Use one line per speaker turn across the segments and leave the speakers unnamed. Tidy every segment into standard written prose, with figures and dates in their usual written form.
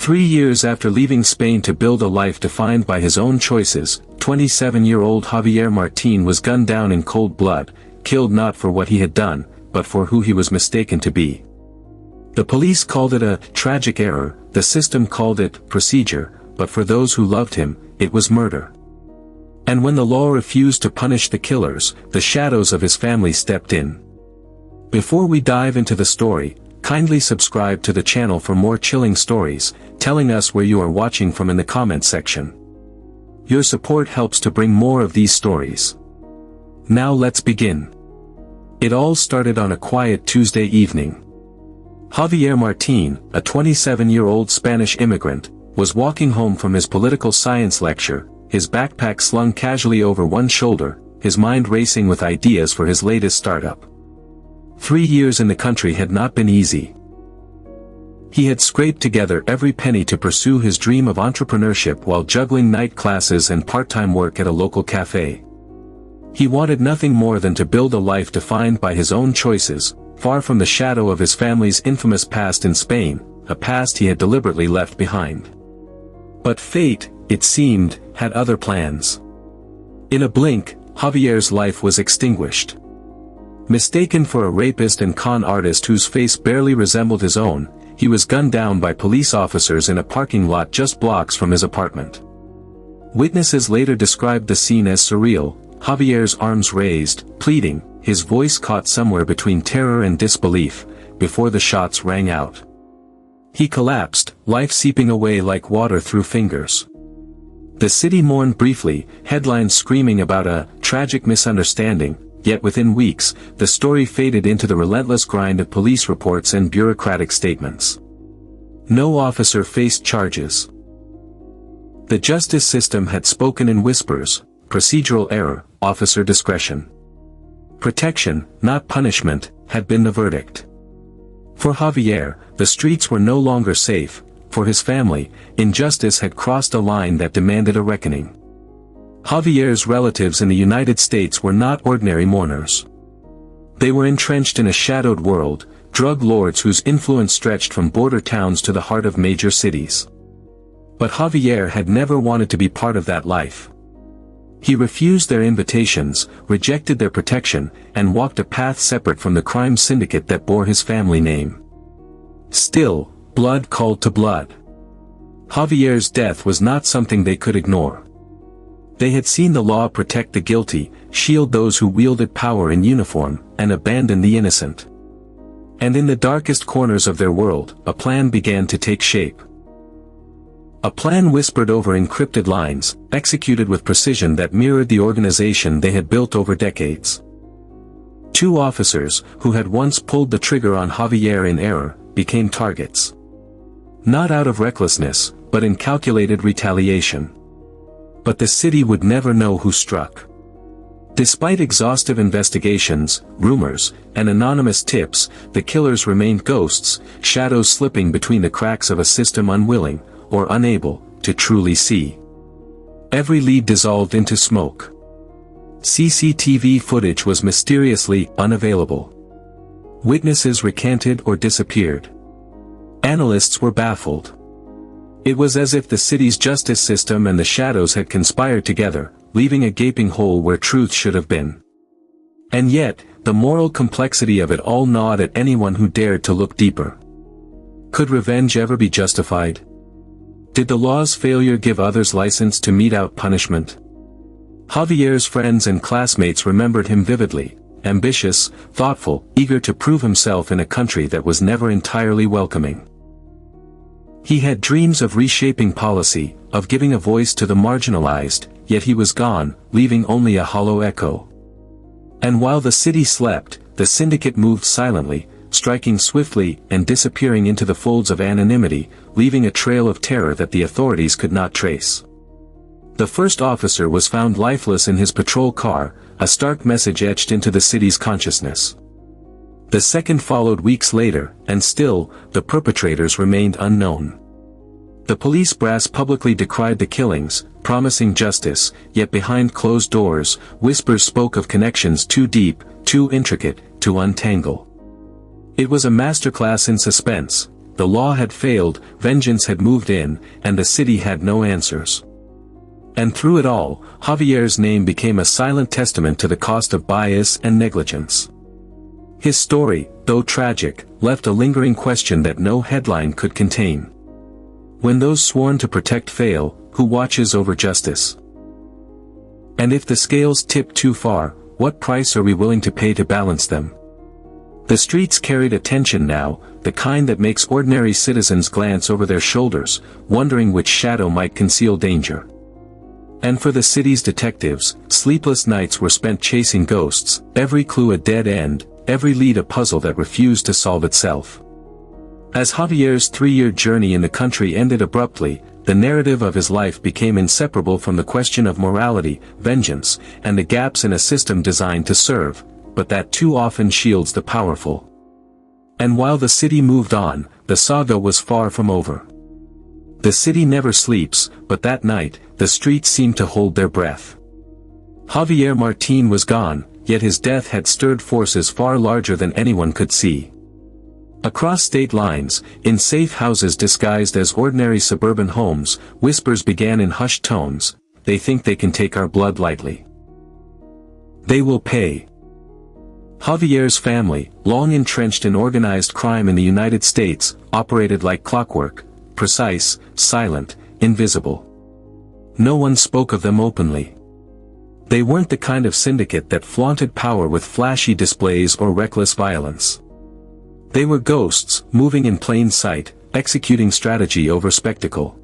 3 years after leaving Spain to build a life defined by his own choices, 27-year-old Javier Martín was gunned down in cold blood, killed not for what he had done, but for who he was mistaken to be. The police called it a tragic error, the system called it procedure, but for those who loved him, it was murder. And when the law refused to punish the killers, the shadows of his family stepped in. Before we dive into the story, kindly subscribe to the channel for more chilling stories, telling us where you are watching from in the comment section. Your support helps to bring more of these stories. Now let's begin. It all started on a quiet Tuesday evening. Javier Martín, a 27-year-old Spanish immigrant, was walking home from his political science lecture, his backpack slung casually over one shoulder, his mind racing with ideas for his latest startup. 3 years in the country had not been easy. He had scraped together every penny to pursue his dream of entrepreneurship while juggling night classes and part-time work at a local cafe. He wanted nothing more than to build a life defined by his own choices, far from the shadow of his family's infamous past in Spain, a past he had deliberately left behind. But fate, it seemed, had other plans. In a blink, Javier's life was extinguished. Mistaken for a rapist and con artist whose face barely resembled his own, he was gunned down by police officers in a parking lot just blocks from his apartment. Witnesses later described the scene as surreal, Javier's arms raised, pleading, his voice caught somewhere between terror and disbelief, before the shots rang out. He collapsed, life seeping away like water through fingers. The city mourned briefly, headlines screaming about a tragic misunderstanding, yet within weeks, the story faded into the relentless grind of police reports and bureaucratic statements. No officer faced charges. The justice system had spoken in whispers, procedural error, officer discretion. Protection, not punishment, had been the verdict. For Javier, the streets were no longer safe. For his family, injustice had crossed a line that demanded a reckoning. Javier's relatives in the United States were not ordinary mourners. They were entrenched in a shadowed world, drug lords whose influence stretched from border towns to the heart of major cities. But Javier had never wanted to be part of that life. He refused their invitations, rejected their protection, and walked a path separate from the crime syndicate that bore his family name. Still, blood called to blood. Javier's death was not something they could ignore. They had seen the law protect the guilty, shield those who wielded power in uniform, and abandon the innocent. And in the darkest corners of their world, a plan began to take shape. A plan whispered over encrypted lines, executed with precision that mirrored the organization they had built over decades. 2 officers, who had once pulled the trigger on Javier in error, became targets. Not out of recklessness, but in calculated retaliation. But the city would never know who struck. Despite exhaustive investigations, rumors, and anonymous tips, the killers remained ghosts, shadows slipping between the cracks of a system unwilling, or unable, to truly see. Every lead dissolved into smoke. CCTV footage was mysteriously unavailable. Witnesses recanted or disappeared. Analysts were baffled. It was as if the city's justice system and the shadows had conspired together, leaving a gaping hole where truth should have been. And yet, the moral complexity of it all gnawed at anyone who dared to look deeper. Could revenge ever be justified? Did the law's failure give others license to mete out punishment? Javier's friends and classmates remembered him vividly, ambitious, thoughtful, eager to prove himself in a country that was never entirely welcoming. He had dreams of reshaping policy, of giving a voice to the marginalized, yet he was gone, leaving only a hollow echo. And while the city slept, the syndicate moved silently, striking swiftly and disappearing into the folds of anonymity, leaving a trail of terror that the authorities could not trace. The first officer was found lifeless in his patrol car, a stark message etched into the city's consciousness. The second followed weeks later, and still, the perpetrators remained unknown. The police brass publicly decried the killings, promising justice, yet behind closed doors, whispers spoke of connections too deep, too intricate, to untangle. It was a masterclass in suspense, the law had failed, vengeance had moved in, and the city had no answers. And through it all, Javier's name became a silent testament to the cost of bias and negligence. His story, though tragic, left a lingering question that no headline could contain. When those sworn to protect fail, who watches over justice? And if the scales tip too far, what price are we willing to pay to balance them? The streets carried a tension now, the kind that makes ordinary citizens glance over their shoulders, wondering which shadow might conceal danger. And for the city's detectives, sleepless nights were spent chasing ghosts, every clue a dead end, every lead a puzzle that refused to solve itself. As Javier's 3-year journey in the country ended abruptly, the narrative of his life became inseparable from the question of morality, vengeance, and the gaps in a system designed to serve, but that too often shields the powerful. And while the city moved on, the saga was far from over. The city never sleeps, but that night, the streets seemed to hold their breath. Javier Martín was gone, yet his death had stirred forces far larger than anyone could see. Across state lines, in safe houses disguised as ordinary suburban homes, whispers began in hushed tones, "They think they can take our blood lightly. They will pay." Javier's family, long entrenched in organized crime in the United States, operated like clockwork, precise, silent, invisible. No one spoke of them openly. They weren't the kind of syndicate that flaunted power with flashy displays or reckless violence. They were ghosts, moving in plain sight, executing strategy over spectacle.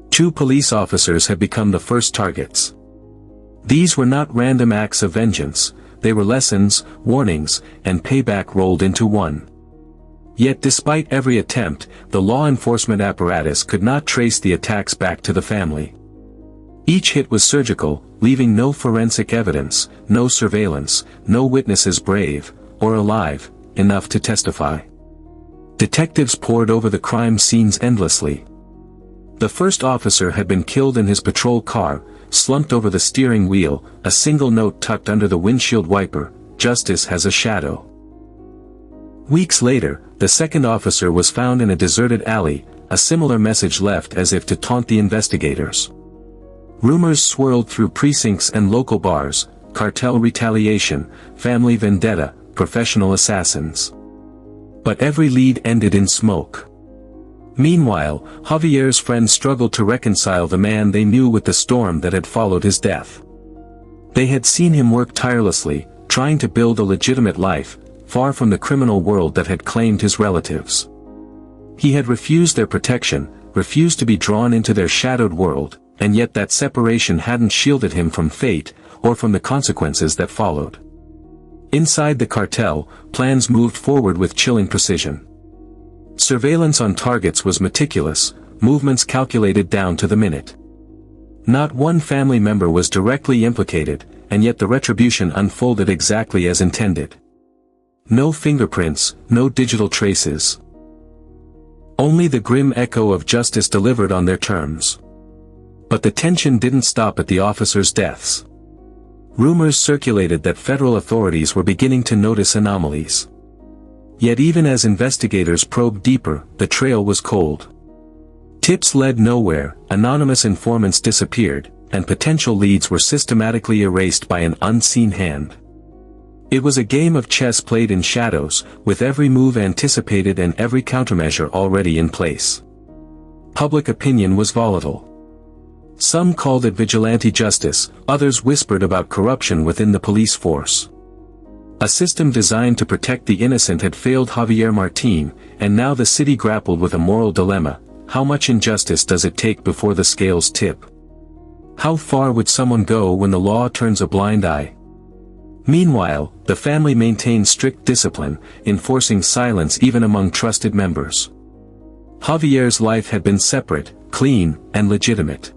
2 police officers had become the first targets. These were not random acts of vengeance, they were lessons, warnings, and payback rolled into one. Yet despite every attempt, the law enforcement apparatus could not trace the attacks back to the family. Each hit was surgical, leaving no forensic evidence, no surveillance, no witnesses brave, or alive, enough to testify. Detectives pored over the crime scenes endlessly. The first officer had been killed in his patrol car, slumped over the steering wheel, a single note tucked under the windshield wiper, "Justice has a shadow." Weeks later, the second officer was found in a deserted alley, a similar message left as if to taunt the investigators. Rumors swirled through precincts and local bars, cartel retaliation, family vendetta, professional assassins. But every lead ended in smoke. Meanwhile, Javier's friends struggled to reconcile the man they knew with the storm that had followed his death. They had seen him work tirelessly, trying to build a legitimate life, far from the criminal world that had claimed his relatives. He had refused their protection, refused to be drawn into their shadowed world, and yet that separation hadn't shielded him from fate, or from the consequences that followed. Inside the cartel, plans moved forward with chilling precision. Surveillance on targets was meticulous, movements calculated down to the minute. Not one family member was directly implicated, and yet the retribution unfolded exactly as intended. No fingerprints, no digital traces. Only the grim echo of justice delivered on their terms. But the tension didn't stop at the officers' deaths. Rumors circulated that federal authorities were beginning to notice anomalies. Yet even as investigators probed deeper, the trail was cold. Tips led nowhere, anonymous informants disappeared, and potential leads were systematically erased by an unseen hand. It was a game of chess played in shadows, with every move anticipated and every countermeasure already in place. Public opinion was volatile. Some called it vigilante justice, others whispered about corruption within the police force. A system designed to protect the innocent had failed Javier Martín, and now the city grappled with a moral dilemma: how much injustice does it take before the scales tip? How far would someone go when the law turns a blind eye? Meanwhile, the family maintained strict discipline, enforcing silence even among trusted members. Javier's life had been separate, clean, and legitimate.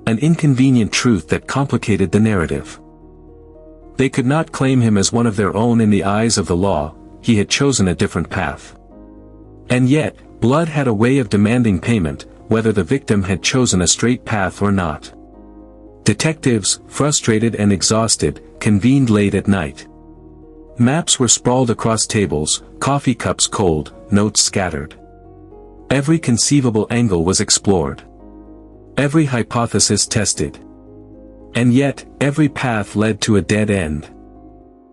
An inconvenient truth that complicated the narrative. They could not claim him as one of their own in the eyes of the law, he had chosen a different path. And yet, blood had a way of demanding payment, whether the victim had chosen a straight path or not. Detectives, frustrated and exhausted, convened late at night. Maps were sprawled across tables, coffee cups cold, notes scattered. Every conceivable angle was explored. Every hypothesis tested. And yet, every path led to a dead end.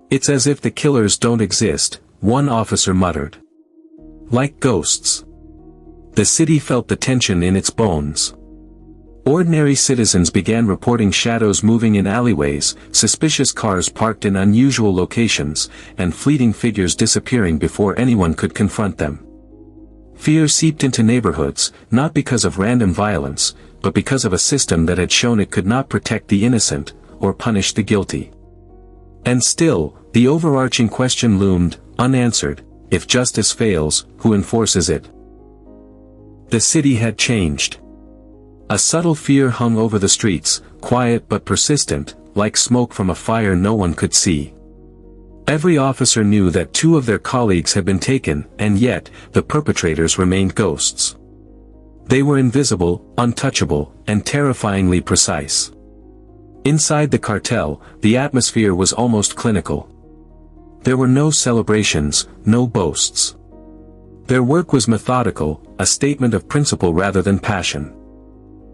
"It's as if the killers don't exist," one officer muttered. "Like ghosts." The city felt the tension in its bones. Ordinary citizens began reporting shadows moving in alleyways, suspicious cars parked in unusual locations, and fleeting figures disappearing before anyone could confront them. Fear seeped into neighborhoods, not because of random violence, but because of a system that had shown it could not protect the innocent, or punish the guilty. And still, the overarching question loomed, unanswered: if justice fails, who enforces it? The city had changed. A subtle fear hung over the streets, quiet but persistent, like smoke from a fire no one could see. Every officer knew that 2 of their colleagues had been taken, and yet, the perpetrators remained ghosts. They were invisible, untouchable, and terrifyingly precise. Inside the cartel, the atmosphere was almost clinical. There were no celebrations, no boasts. Their work was methodical, a statement of principle rather than passion.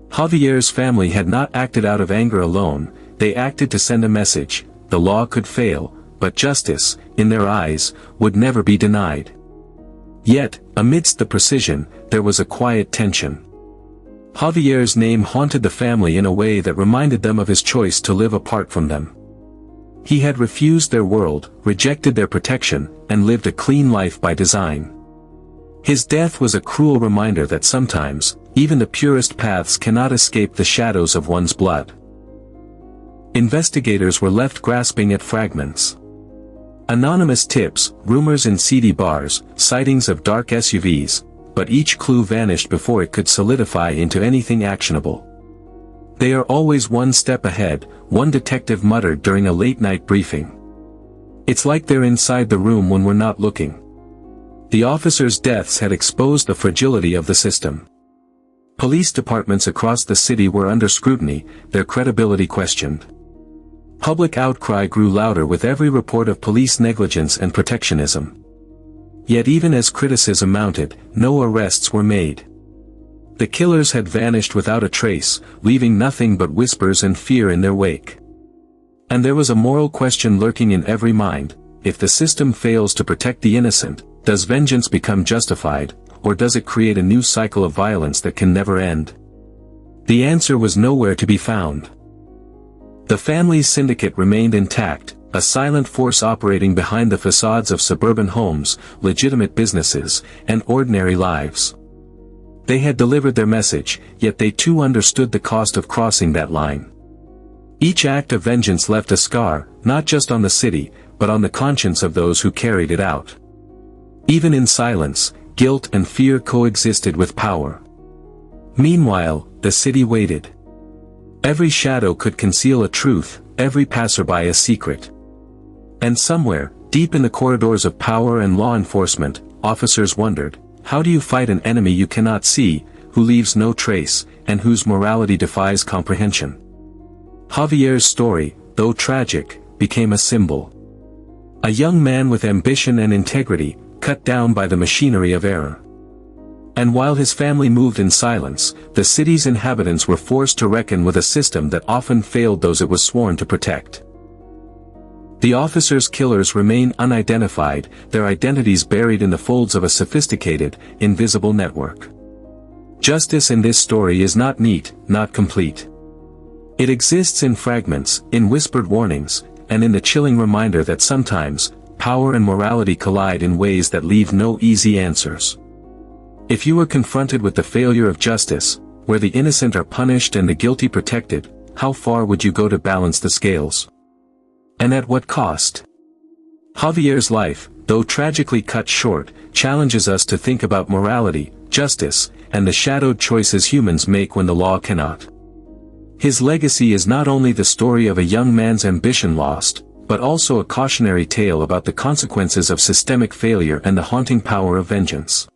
Javier's family had not acted out of anger alone, they acted to send a message: the law could fail, but justice, in their eyes, would never be denied. Yet, amidst the precision, there was a quiet tension. Javier's name haunted the family in a way that reminded them of his choice to live apart from them. He had refused their world, rejected their protection, and lived a clean life by design. His death was a cruel reminder that sometimes, even the purest paths cannot escape the shadows of one's blood. Investigators were left grasping at fragments. Anonymous tips, rumors in seedy bars, sightings of dark SUVs, but each clue vanished before it could solidify into anything actionable. "They are always one step ahead," one detective muttered during a late-night briefing. "It's like they're inside the room when we're not looking." The officers' deaths had exposed the fragility of the system. Police departments across the city were under scrutiny, their credibility questioned. Public outcry grew louder with every report of police negligence and protectionism. Yet even as criticism mounted, no arrests were made. The killers had vanished without a trace, leaving nothing but whispers and fear in their wake. And there was a moral question lurking in every mind: if the system fails to protect the innocent, does vengeance become justified, or does it create a new cycle of violence that can never end? The answer was nowhere to be found. The family's syndicate remained intact, a silent force operating behind the facades of suburban homes, legitimate businesses, and ordinary lives. They had delivered their message, yet they too understood the cost of crossing that line. Each act of vengeance left a scar, not just on the city, but on the conscience of those who carried it out. Even in silence, guilt and fear coexisted with power. Meanwhile, the city waited. Every shadow could conceal a truth, every passerby a secret. And somewhere, deep in the corridors of power and law enforcement, officers wondered, how do you fight an enemy you cannot see, who leaves no trace, and whose morality defies comprehension? Javier's story, though tragic, became a symbol. A young man with ambition and integrity, cut down by the machinery of error. And while his family moved in silence, the city's inhabitants were forced to reckon with a system that often failed those it was sworn to protect. The officers' killers remain unidentified, their identities buried in the folds of a sophisticated, invisible network. Justice in this story is not neat, not complete. It exists in fragments, in whispered warnings, and in the chilling reminder that sometimes, power and morality collide in ways that leave no easy answers. If you are confronted with the failure of justice, where the innocent are punished and the guilty protected, how far would you go to balance the scales? And at what cost? Javier's life, though tragically cut short, challenges us to think about morality, justice, and the shadowed choices humans make when the law cannot. His legacy is not only the story of a young man's ambition lost, but also a cautionary tale about the consequences of systemic failure and the haunting power of vengeance.